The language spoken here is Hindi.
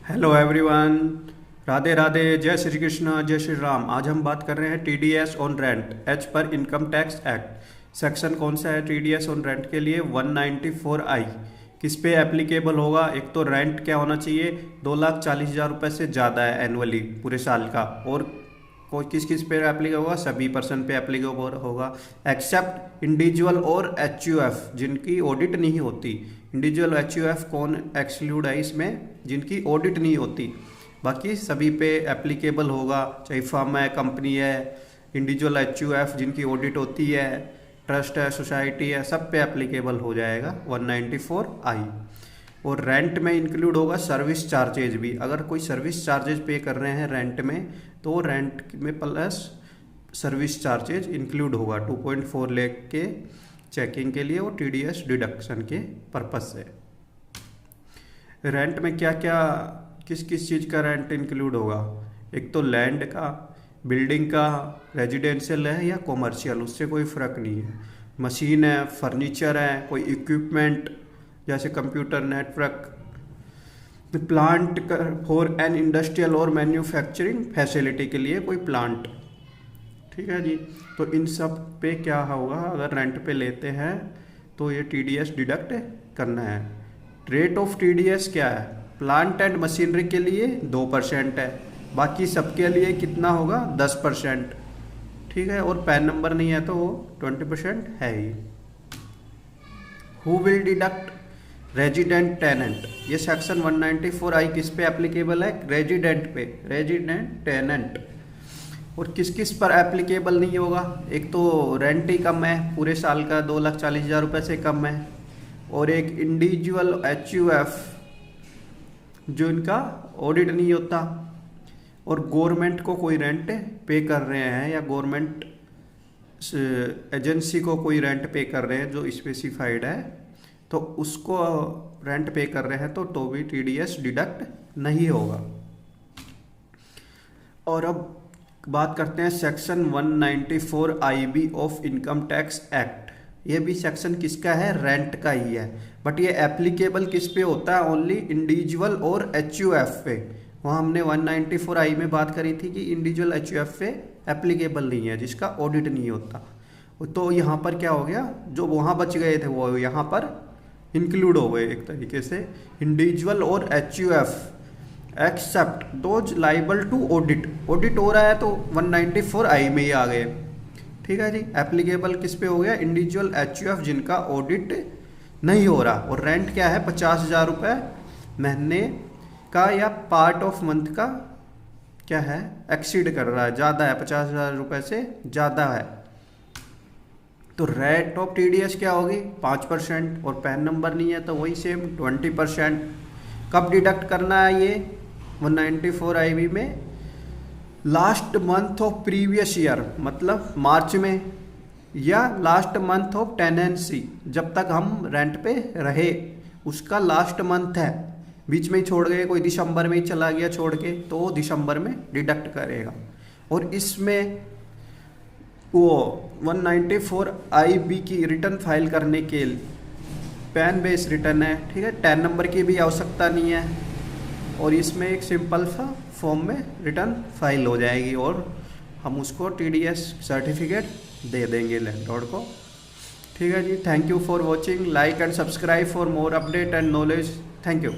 हेलो एवरीवन, राधे राधे, जय श्री कृष्ण, जय श्री राम। आज हम बात कर रहे हैं TDS on rent as per income tax act. Section कौन सा है टीडीएस ऑन रेंट के लिए? 194I। किस पे एप्लीकेबल होगा? एक तो रेंट क्या होना चाहिए, 2,40,000 रुपये से ज़्यादा है एनुअली पूरे साल का। और कोई किस किस पे एप्लीकेबल होगा? सभी पर्सन पे एप्लीकेबल होगा एक्सेप्ट इंडिविजुअल और एचयूएफ जिनकी ऑडिट नहीं होती। इंडिविजुअल एचयूएफ कौन एक्सक्लूड है इसमें? जिनकी ऑडिट नहीं होती। बाकी सभी पे एप्लीकेबल होगा, चाहे फर्म है, कंपनी है। इंडिविजुअल एचयूएफ जिनकी ऑडिट होती है, ट्रस्ट है, सोसाइटी है, सब पे एप्लीकेबल हो जाएगा 194I। और रेंट में इंक्लूड होगा सर्विस चार्जेज भी। अगर कोई सर्विस चार्जेज पे कर रहे हैं रेंट में, तो रेंट में प्लस सर्विस चार्जेज इंक्लूड होगा 2.4 लाख के चेकिंग के लिए और टीडीएस डिडक्शन के पर्पज से। रेंट में क्या क्या किस किस चीज़ का रेंट इंक्लूड होगा? एक तो लैंड का, बिल्डिंग का, रेजिडेंशियल है या कॉमर्शियल, उससे कोई फ़र्क नहीं है। मशीन है, फर्नीचर है, कोई इक्विपमेंट जैसे computer, network, plant for an industrial और मैन्युफैक्चरिंग फैसिलिटी के लिए कोई प्लांट। ठीक है जी। तो इन सब पे क्या होगा? अगर रेंट पे लेते हैं तो ये टीडीएस डिडक्ट करना है। रेट ऑफ टीडीएस क्या है? प्लांट एंड मशीनरी के लिए 2% है, बाकी सबके लिए कितना होगा? 10%। ठीक है। और पैन नंबर नहीं है तो वो 20% है ही। Who will deduct? Resident tenant. ये सेक्शन 194I किस पे एप्लीकेबल है? रेजिडेंट पे, रेजिडेंट टेनेंट। और किस किस पर एप्लीकेबल नहीं होगा? एक तो रेंट ही कम है, पूरे साल का 2,40,000 रुपये से कम है। और एक इंडिविजुअल एचयूएफ जो इनका ऑडिट नहीं होता। और गवर्नमेंट को कोई रेंट पे कर रहे हैं या गवर्नमेंट एजेंसी को कोई रेंट पे कर रहे हैं जो स्पेसिफाइड है, तो उसको रेंट पे कर रहे हैं तो भी टीडीएस डिडक्ट नहीं होगा। और अब बात करते हैं section 194IB of income tax act. ये भी सेक्शन किसका है? रेंट का ही है। बट ये एप्लीकेबल किस पे होता है? ओनली इंडिविजुअल और एचयूएफ पे। वहाँ हमने 194I में बात करी थी कि इंडिविजुअल एचयूएफ पे एप्लीकेबल नहीं है, जिसका ऑडिट नहीं होता। तो यहाँ पर क्या हो गया? जो वहाँ बच गए थे वो यहाँ पर इंक्लूड हो गए एक तरीके से। इंडिविजुअल और HUF except those liable to audit. Audit हो रहा है तो 194I में ही आ गए। ठीक है जी। एप्लीकेबल किस पे हो गया? इंडिविजुअल एचयूएफ जिनका ऑडिट नहीं हो रहा। और रेंट क्या है? 50,000 रुपये महीने का या पार्ट ऑफ मंथ का क्या है? एक्सीड कर रहा है, ज़्यादा है, 50,000 रुपये से ज़्यादा है। तो रेट ऑफ टीडीएस क्या होगी? 5%। और पैन नंबर नहीं है तो वही सेम 20%। कब डिडक्ट करना है ये 194IB में? Last month of previous year, मतलब मार्च में, या लास्ट मंथ ऑफ टेनेंसी, जब तक हम रेंट पे रहे उसका लास्ट मंथ है। बीच में ही छोड़ गए, कोई दिसंबर में ही चला गया छोड़ के, तो वो दिसंबर में डिडक्ट करेगा। और इसमें वो 194IB की रिटर्न फाइल करने के पैन बेस रिटर्न है। ठीक है। 10 नंबर की भी आवश्यकता नहीं है। और इसमें एक सिंपल सा फॉर्म में रिटर्न फाइल हो जाएगी और हम उसको टीडीएस सर्टिफिकेट दे देंगे लैंडलॉर्ड को। ठीक है जी। Thank you for watching. Like and subscribe for more update and knowledge. Thank you.